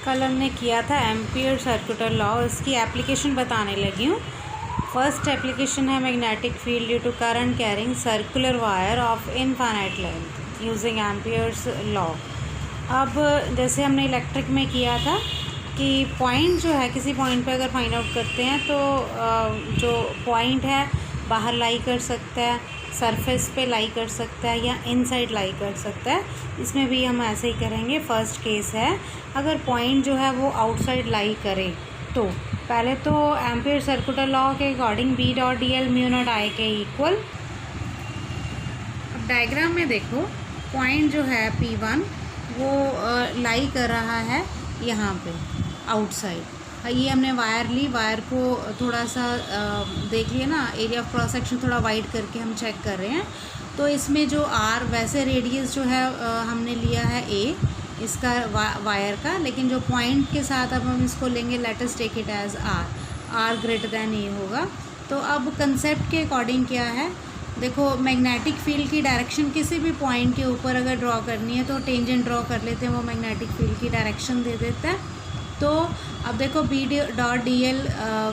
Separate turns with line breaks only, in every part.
कल हमने किया था एम्पियर सर्कुलर लॉ, इसकी एप्लीकेशन बताने लगी हूँ। फर्स्ट एप्लीकेशन है magnetic field due to current carrying circular wire of infinite length using Ampere's law. अब जैसे हमने इलेक्ट्रिक में किया था कि पॉइंट जो है, किसी पॉइंट पे अगर फाइंड आउट करते हैं तो जो पॉइंट है बाहर लाई कर सकता है, सरफेस पे लाई कर सकता है या इनसाइड लाई कर सकता है। इसमें भी हम ऐसे ही करेंगे। फर्स्ट केस है अगर पॉइंट जो है वो आउटसाइड लाई करे तो पहले तो एम्पियर सर्कुलर लॉ के according B dot D L mu naught I के इक्वल। अब डायग्राम में देखो पॉइंट जो है P1 वो लाई कर रहा है यहाँ पे आउटसाइड। ये हमने वायर ली, वायर को थोड़ा सा देख लिया ना, एरिया ऑफ क्रॉस सेक्शन थोड़ा वाइड करके हम चेक कर रहे हैं। तो इसमें जो आर, वैसे रेडियस जो है हमने लिया है ए इसका वायर का, लेकिन जो पॉइंट के साथ अब हम इसको लेंगे, let us take it as R greater than A होगा। तो अब कंसेप्ट के अकॉर्डिंग क्या है, देखो मैग्नेटिक फील्ड की डायरेक्शन किसी भी पॉइंट के ऊपर अगर ड्रॉ करनी है तो टेंजेंट ड्रॉ कर लेते हैं, वो मैग्नेटिक फील्ड की डायरेक्शन दे देता है। तो अब देखो B dot D L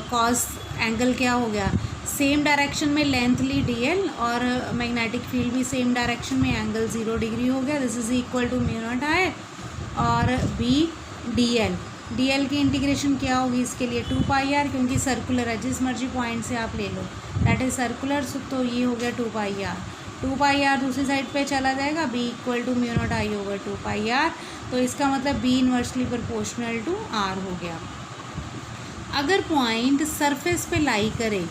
cos angle क्या हो गया, सेम डायरेक्शन में लेंथ ली डी एल और मैग्नेटिक फील्ड भी सेम डायरेक्शन में, एंगल 0 डिग्री हो गया। This is equal to mu naught I और बी डी एल की इंटीग्रेशन क्या होगी इसके लिए 2 पाई आर, क्योंकि सर्कुलर है, जिस मर्जी पॉइंट से आप ले लो, दैट इज सर्कुलर। तो ये हो गया 2 पाई आर, 2 पाई आर दूसरी साइड पे चला जाएगा, B equal to mu naught I over 2 pi R. तो इसका मतलब B inversely proportional to R हो गया। अगर पॉइंट सरफेस पे लाई करे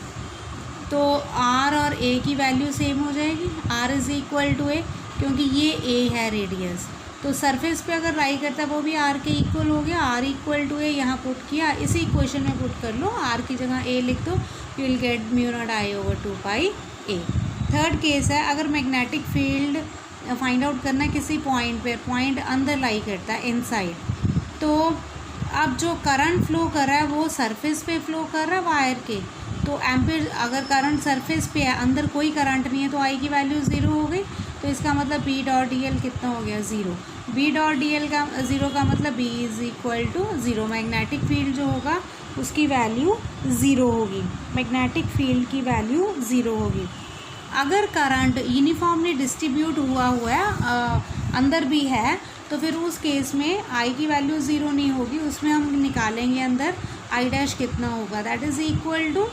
तो आर और ए की वैल्यू सेम हो जाएगी, आर इज़ इक्वल टू ए, क्योंकि ये ए है रेडियस। तो सरफेस पे अगर लाई करता है वो भी आर के इक्वल हो गया, आर इक्वल टू ए यहाँ पुट किया, इसी इक्वेशन में पुट कर लो, आर की जगह ए लिख दो, you will gate mu naught I over 2 pi A. Third case है अगर मैग्नेटिक फील्ड फाइंड आउट करना है किसी पॉइंट पे, पॉइंट अंदर लाई करता है इनसाइड, तो अब जो करंट फ्लो कर रहा है वो सरफेस पे फ्लो कर रहा है वायर के। तो एम्पियर, अगर करंट सरफेस पे है, अंदर कोई करंट नहीं है, तो आई की वैल्यू 0 हो गई। तो इसका मतलब बी डॉट डी एल कितना हो गया 0। बी डॉट डी एल का 0 का मतलब B is equal to 0। Magnetic field जो होगा उसकी वैल्यू 0 होगी, मैग्नेटिक फील्ड की वैल्यू 0 होगी। अगर करंट यूनिफॉर्मली डिस्ट्रीब्यूट हुआ है अंदर भी है, तो फिर उस केस में आई की वैल्यू 0 नहीं होगी, उसमें हम निकालेंगे अंदर आई डैश कितना होगा, that is equal to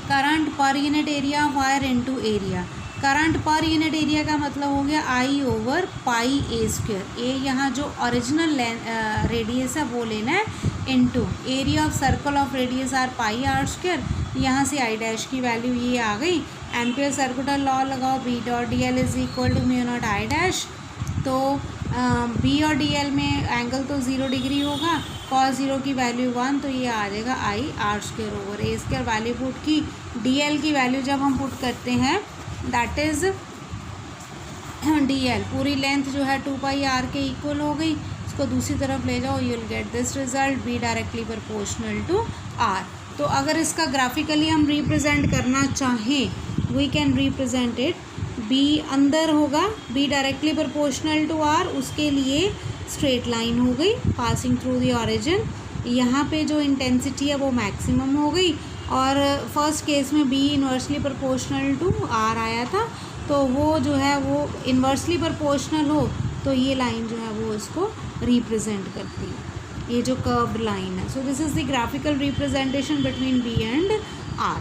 current per unit area wire into area. Current per unit area का मतलब हो गया आई ओवर पाई ए स्क्वायर। ए यहाँ जो ओरिजिनल रेडियस है वो लेना है, into area of circle of radius R pi R square. यहाँ से आई डैश की वैल्यू ये आ गई। एम्पियर सर्कुलर लॉ लगाओ, B dot D L is equal to mu naught I dash. तो बी और डी एल में एंगल तो 0 डिग्री होगा, कॉस 0 की वैल्यू 1, तो ये आ जाएगा I R square over A square. Value put की, डी एल की वैल्यू जब हम पुट करते हैं दैट इज़ डी एल पूरी लेंथ जो है 2 पाई आर के इक्वल हो गई। इसको दूसरी तरफ ले जाओ, you will get this result, B directly proportional to R. तो अगर इसका ग्राफिकली हम रिप्रेजेंट करना चाहें, we can represent it, B अंदर होगा, B directly proportional to R, उसके लिए स्ट्रेट लाइन हो गई पासिंग थ्रू द ओरिजिन। यहाँ पे जो इंटेंसिटी है वो मैक्सिमम हो गई, और फर्स्ट केस में B inversely proportional to R आया था, तो वो जो है वो इन्वर्सली प्रोपोर्शनल हो तो ये लाइन जो है वो इसको रिप्रेजेंट करती है, ये जो कर्व्ड लाइन है। So this is the graphical representation between B and are.